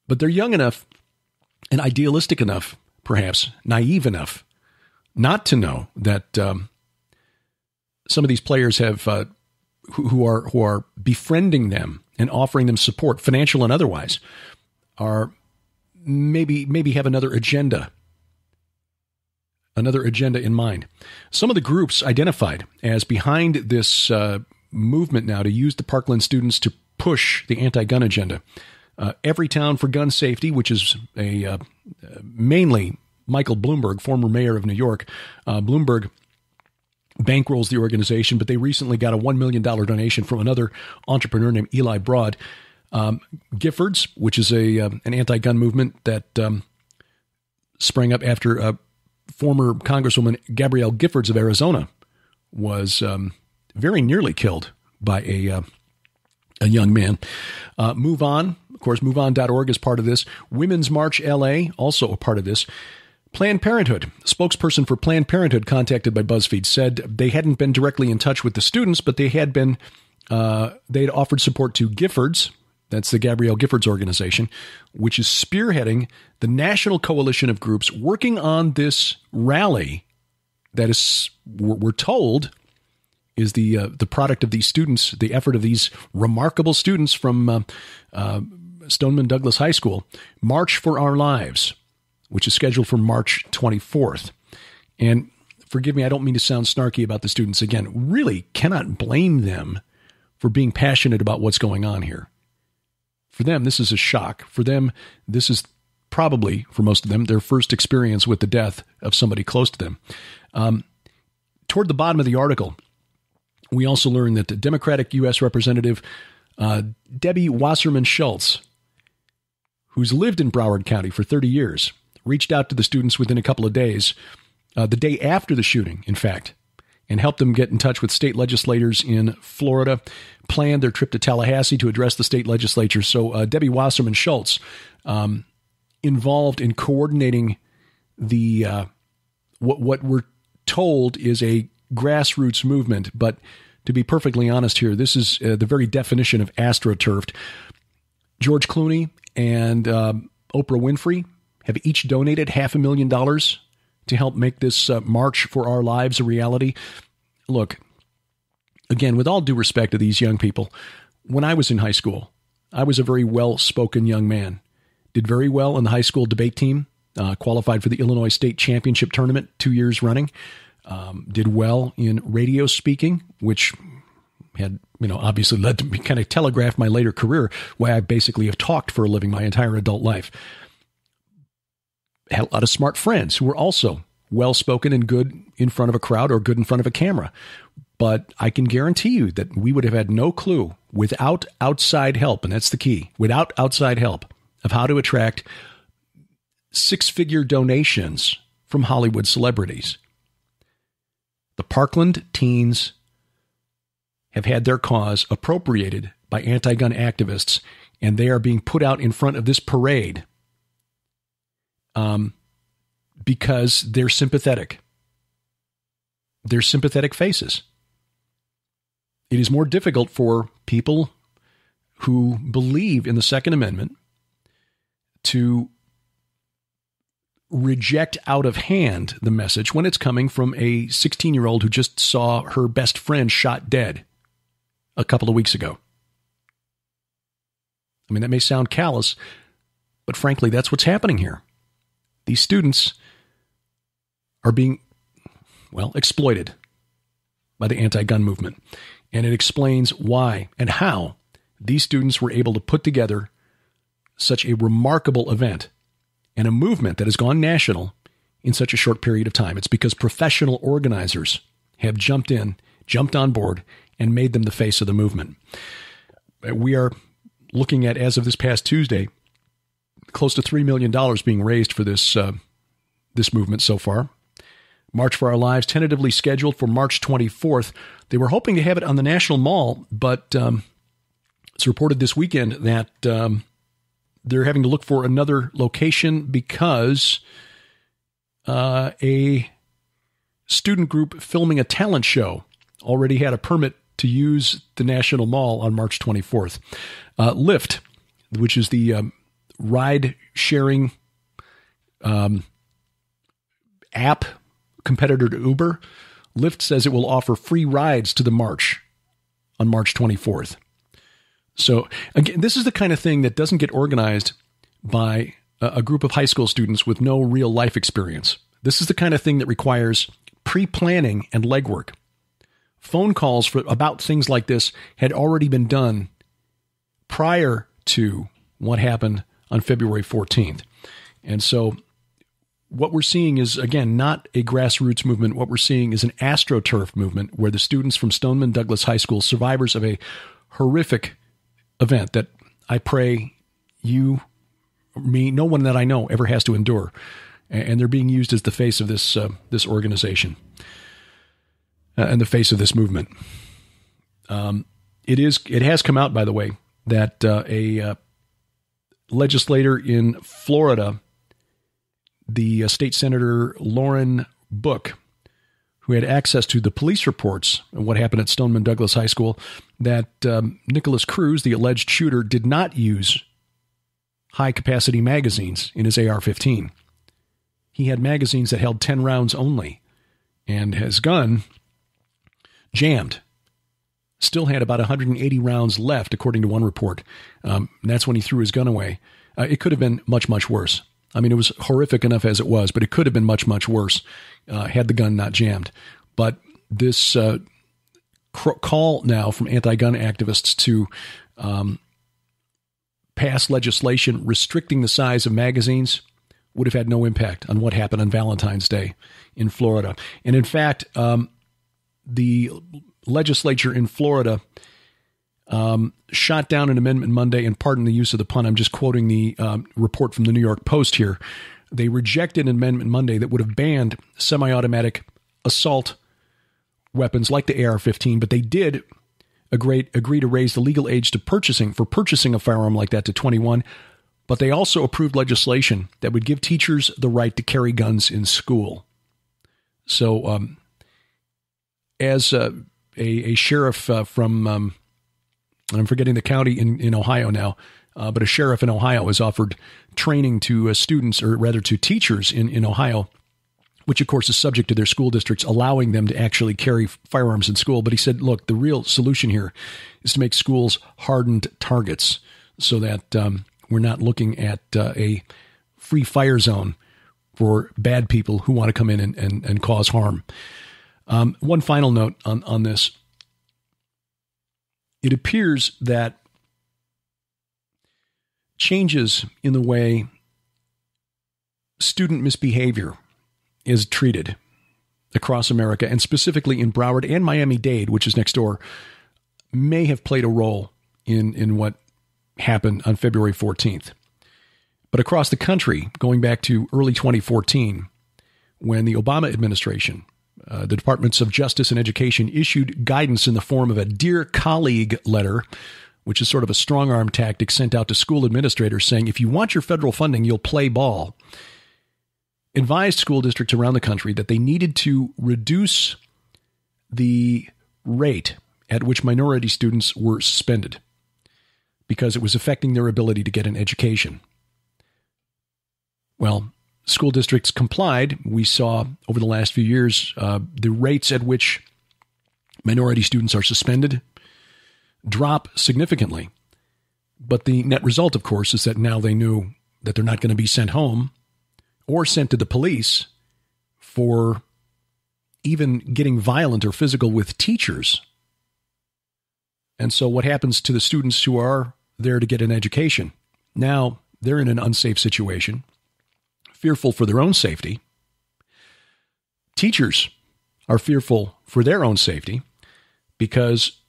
But they're young enough and idealistic enough, perhaps naive enough, not to know that some of these players have who are befriending them and offering them support, financial and otherwise, are maybe have another agenda in mind. Some of the groups identified as behind this movement now to use the Parkland students to push the anti-gun agenda. Everytown for Gun Safety, which is a mainly Michael Bloomberg, former mayor of New York. Bloomberg bankrolls the organization, but they recently got a $1 million donation from another entrepreneur named Eli Broad. Giffords, which is an anti-gun movement that sprang up after former Congresswoman Gabrielle Giffords of Arizona was very nearly killed by a young man. Move On, of course, MoveOn.org is part of this. Women's March LA, also a part of this. Planned Parenthood, spokesperson for Planned Parenthood contacted by BuzzFeed said they hadn't been directly in touch with the students, but they had been, they'd offered support to Giffords. That's the Gabrielle Giffords organization, which is spearheading the national coalition of groups working on this rally that is, we're told, is the product of these students, the effort of these remarkable students from Stoneman Douglas High School. March for Our Lives, which is scheduled for March 24th. And forgive me, I don't mean to sound snarky about the students. Again, really cannot blame them for being passionate about what's going on here. For them, this is a shock. For them, this is probably, for most of them, their first experience with the death of somebody close to them. Toward the bottom of the article, we also learn that the Democratic U.S. Representative Debbie Wasserman Schultz, who's lived in Broward County for 30 years, reached out to the students within a couple of days, the day after the shooting, in fact, and helped them get in touch with state legislators in Florida, planned their trip to Tallahassee to address the state legislature. So Debbie Wasserman Schultz, involved in coordinating the what we're told is a grassroots movement, but to be perfectly honest here, this is the very definition of astroturfed. George Clooney and Oprah Winfrey have each donated $500,000 to help make this March for Our Lives a reality. Look, again, with all due respect to these young people, when I was in high school, I was a very well-spoken young man, did very well in the high school debate team, qualified for the Illinois State Championship Tournament 2 years running, did well in radio speaking, which had, obviously led to me, kind of telegraphed my later career, why I basically have talked for a living my entire adult life. Had a lot of smart friends who were also well-spoken and good in front of a crowd or good in front of a camera. But I can guarantee you that we would have had no clue without outside help, and that's the key, without outside help, of how to attract six-figure donations from Hollywood celebrities. The Parkland teens have had their cause appropriated by anti-gun activists, and they are being put out in front of this parade because they're sympathetic. They're sympathetic faces. It is more difficult for people who believe in the Second Amendment to reject out of hand the message when it's coming from a 16-year-old who just saw her best friend shot dead a couple of weeks ago. I mean, that may sound callous, but frankly, that's what's happening here. These students are being, exploited by the anti-gun movement. And it explains why and how these students were able to put together such a remarkable event and a movement that has gone national in such a short period of time. It's because professional organizers have jumped on board, and made them the face of the movement. We are looking at, as of this past Tuesday, close to $3 million being raised for this movement so far. March for Our Lives, tentatively scheduled for March 24th. They were hoping to have it on the National Mall, but it's reported this weekend that they're having to look for another location because a student group filming a talent show already had a permit to use the National Mall on March 24th. Lyft, which is the ride-sharing app competitor to Uber, Lyft says it will offer free rides to the march on March 24th. So again, this is the kind of thing that doesn't get organized by a group of high school students with no real life experience. This is the kind of thing that requires pre-planning and legwork. Phone calls about things like this had already been done prior to what happened on February 14th. And so what we're seeing is, again, not a grassroots movement. What we're seeing is an AstroTurf movement where the students from Stoneman Douglas High School, survivors of a horrific event that I pray you, me, no one that I know ever has to endure. And they're being used as the face of this organization and the face of this movement. It has come out, by the way, that a legislator in Florida, the state senator Lauren Book, who had access to the police reports of what happened at Stoneman Douglas High School, that Nicholas Cruz, the alleged shooter, did not use high-capacity magazines in his AR-15. He had magazines that held 10 rounds only, and his gun jammed. Still had about 180 rounds left, according to one report. That's when he threw his gun away. It could have been much, much worse. I mean, it was horrific enough as it was, but it could have been much, much worse had the gun not jammed. But this call now from anti-gun activists to pass legislation restricting the size of magazines would have had no impact on what happened on Valentine's Day in Florida. And in fact, the legislature in Florida shot down an amendment Monday, and pardon the use of the pun, I'm just quoting the report from the New York Post here. They rejected an amendment Monday that would have banned semi-automatic assault weapons like the AR-15, but they did agree to raise the legal age to purchasing a firearm like that to 21. But they also approved legislation that would give teachers the right to carry guns in school. So as a sheriff from, I'm forgetting the county in Ohio now, but a sheriff in Ohio has offered training to students, or rather to teachers in Ohio, which of course is subject to their school districts allowing them to actually carry firearms in school. But he said, look, the real solution here is to make schools hardened targets so that we're not looking at a free fire zone for bad people who want to come in and cause harm. One final note on this. It appears that changes in the way student misbehavior is treated across America, and specifically in Broward and Miami-Dade, which is next door, may have played a role in what happened on February 14th. But across the country, going back to early 2014, when the Obama administration, the Departments of Justice and Education, issued guidance in the form of a Dear Colleague letter, which is sort of a strong-arm tactic sent out to school administrators saying, if you want your federal funding, you'll play ball, advised school districts around the country that they needed to reduce the rate at which minority students were suspended because it was affecting their ability to get an education. Well, school districts complied. We saw over the last few years the rates at which minority students are suspended drop significantly. But the net result, of course, is that now they knew that they're not going to be sent home or sent to the police for even getting violent or physical with teachers. And so what happens to the students who are there to get an education? Now they're in an unsafe situation, fearful for their own safety. Teachers are fearful for their own safety because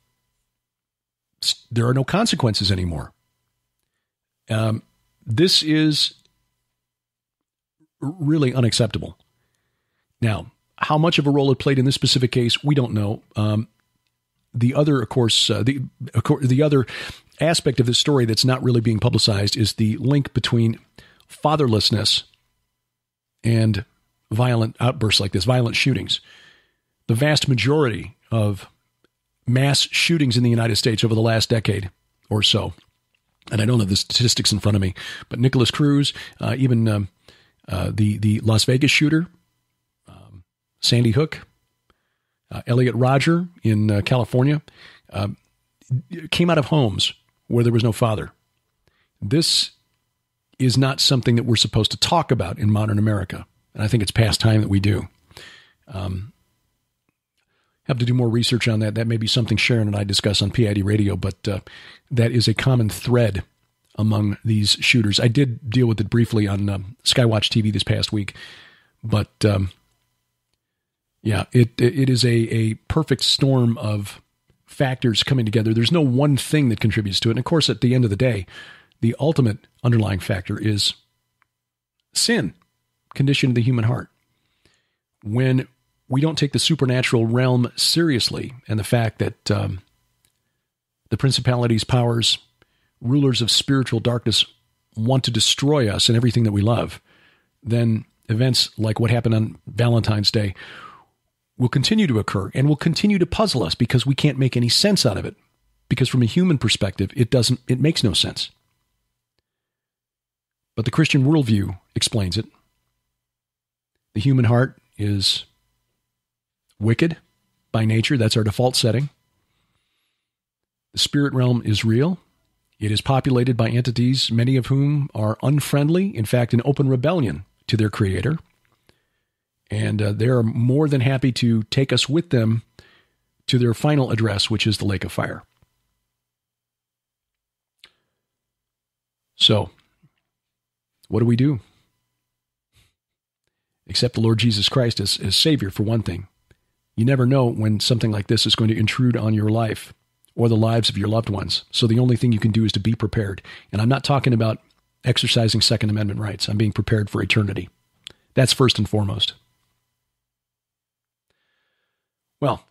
there are no consequences anymore. This is really unacceptable. Now, how much of a role it played in this specific case, we don't know. The other, of course, the other aspect of this story that's not really being publicized is the link between fatherlessness and violent outbursts like this, violent shootings. The vast majority of mass shootings in the United States over the last decade or so, and I don't have the statistics in front of me, but Nicholas Cruz, even the Las Vegas shooter, Sandy Hook, Elliot Rodger in California, came out of homes where there was no father. This is not something that we're supposed to talk about in modern America. And I think it's past time that we do. Have to do more research on that. That may be something Sharon and I discuss on PID Radio, but that is a common thread among these shooters. I did deal with it briefly on Skywatch TV this past week, but it is a perfect storm of factors coming together. There's no one thing that contributes to it. And of course, at the end of the day, the ultimate underlying factor is sin, condition of the human heart. When we don't take the supernatural realm seriously, and the fact that the principalities, powers, rulers of spiritual darkness want to destroy us and everything that we love, then events like what happened on Valentine's Day will continue to occur and will continue to puzzle us because we can't make any sense out of it. Because from a human perspective, it makes no sense. But the Christian worldview explains it. The human heart is wicked by nature. That's our default setting. The spirit realm is real. It is populated by entities, many of whom are unfriendly, in fact, in open rebellion to their creator. And they are more than happy to take us with them to their final address, which is the lake of fire. So, what do we do? Accept the Lord Jesus Christ as Savior, for one thing. You never know when something like this is going to intrude on your life or the lives of your loved ones. So the only thing you can do is to be prepared. And I'm not talking about exercising Second Amendment rights. I'm being prepared for eternity. That's first and foremost. Well,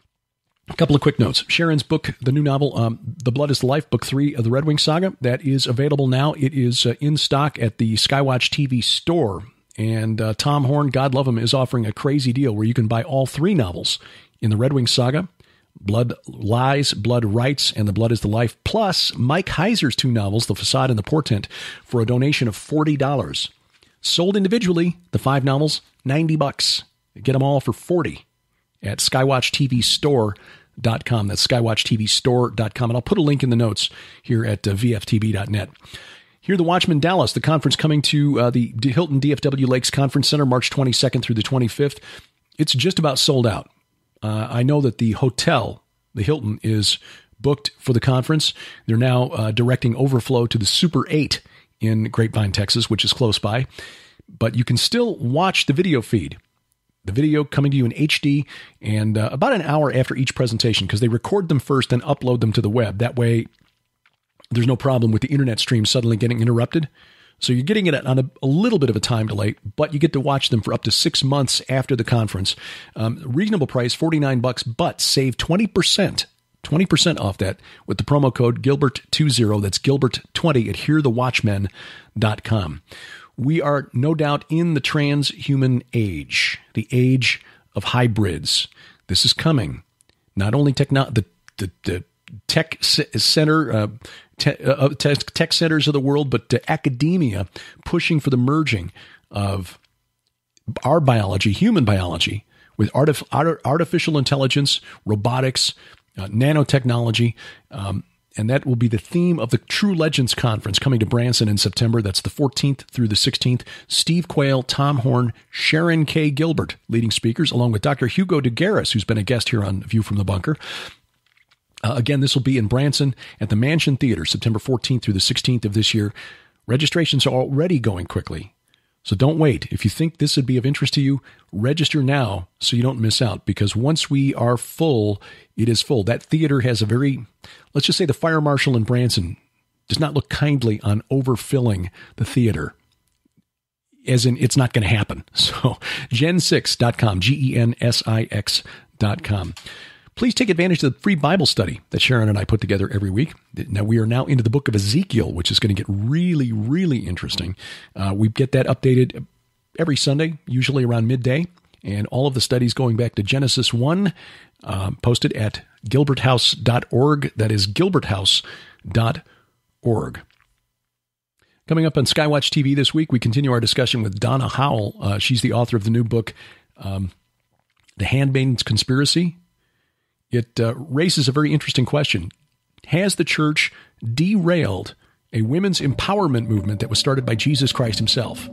a couple of quick notes. Sharon's book, the new novel, The Blood is the Life, Book 3 of the Red Wing Saga, that is available now. It is in stock at the Skywatch TV store. And Tom Horn, God love him, is offering a crazy deal where you can buy all 3 novels in the Red Wing Saga, Blood Lies, Blood Rights, and The Blood is the Life, plus Mike Heiser's 2 novels, The Facade and The Portent, for a donation of $40. Sold individually, the 5 novels, $90. Get them all for $40 at skywatchtvstore.com. That's skywatchtvstore.com. And I'll put a link in the notes here at vftb.net. Here, the Watchman Dallas, the conference coming to the Hilton DFW Lakes Conference Center, March 22nd through the 25th. It's just about sold out. I know that the hotel, the Hilton, is booked for the conference. They're now directing overflow to the Super 8 in Grapevine, Texas, which is close by. But you can still watch the video feed. The video coming to you in HD and about an hour after each presentation, because they record them first and upload them to the web. That way, there's no problem with the internet stream suddenly getting interrupted. So you're getting it on a little bit of a time delay, but you get to watch them for up to 6 months after the conference. Reasonable price, $49, but save 20% off that with the promo code Gilbert20. That's Gilbert20 at hearthewatchmen.com. We are no doubt in the transhuman age, the age of hybrids. This is coming. Not only the tech center, tech centers of the world, but to academia pushing for the merging of our biology, human biology, with artificial intelligence, robotics, nanotechnology, and that will be the theme of the True Legends Conference coming to Branson in September. That's the 14th through the 16th. Steve Quayle, Tom Horn, Sharon K. Gilbert, leading speakers, along with Dr. Hugo de Garis, who's been a guest here on View from the Bunker. Again, this will be in Branson at the Mansion Theater, September 14th through the 16th of this year. Registrations are already going quickly, so don't wait. If you think this would be of interest to you, register now so you don't miss out, because once we are full, it is full. That theater has a very, let's just say the fire marshal in Branson does not look kindly on overfilling the theater, as in it's not going to happen. So gen6.com, GENSIX.com. Please take advantage of the free Bible study that Sharon and I put together every week. Now, we are now into the book of Ezekiel, which is going to get really, really interesting. We get that updated every Sunday, usually around midday, and all of the studies going back to Genesis 1, posted at gilberthouse.org. That is gilberthouse.org. Coming up on Skywatch TV this week, we continue our discussion with Donna Howell. She's the author of the new book, The Handmaid's Conspiracy. It raises a very interesting question. Has the church derailed a women's empowerment movement that was started by Jesus Christ himself?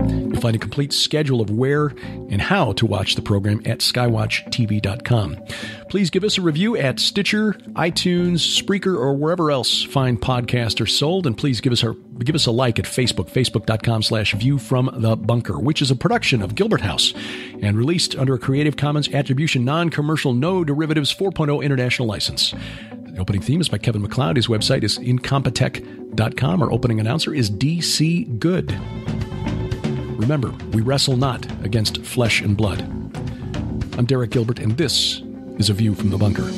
You'll find a complete schedule of where and how to watch the program at skywatchtv.com. Please give us a review at Stitcher, iTunes, Spreaker, or wherever else fine podcasts are sold. And please give us a like at Facebook, facebook.com/View from the Bunker, which is a production of Gilbert House and released under a Creative Commons Attribution Non-Commercial No Derivatives 4.0 International License. The opening theme is by Kevin MacLeod. His website is incompetech.com. Our opening announcer is DC Good. Remember, we wrestle not against flesh and blood. I'm Derek Gilbert, and this is A View from the Bunker.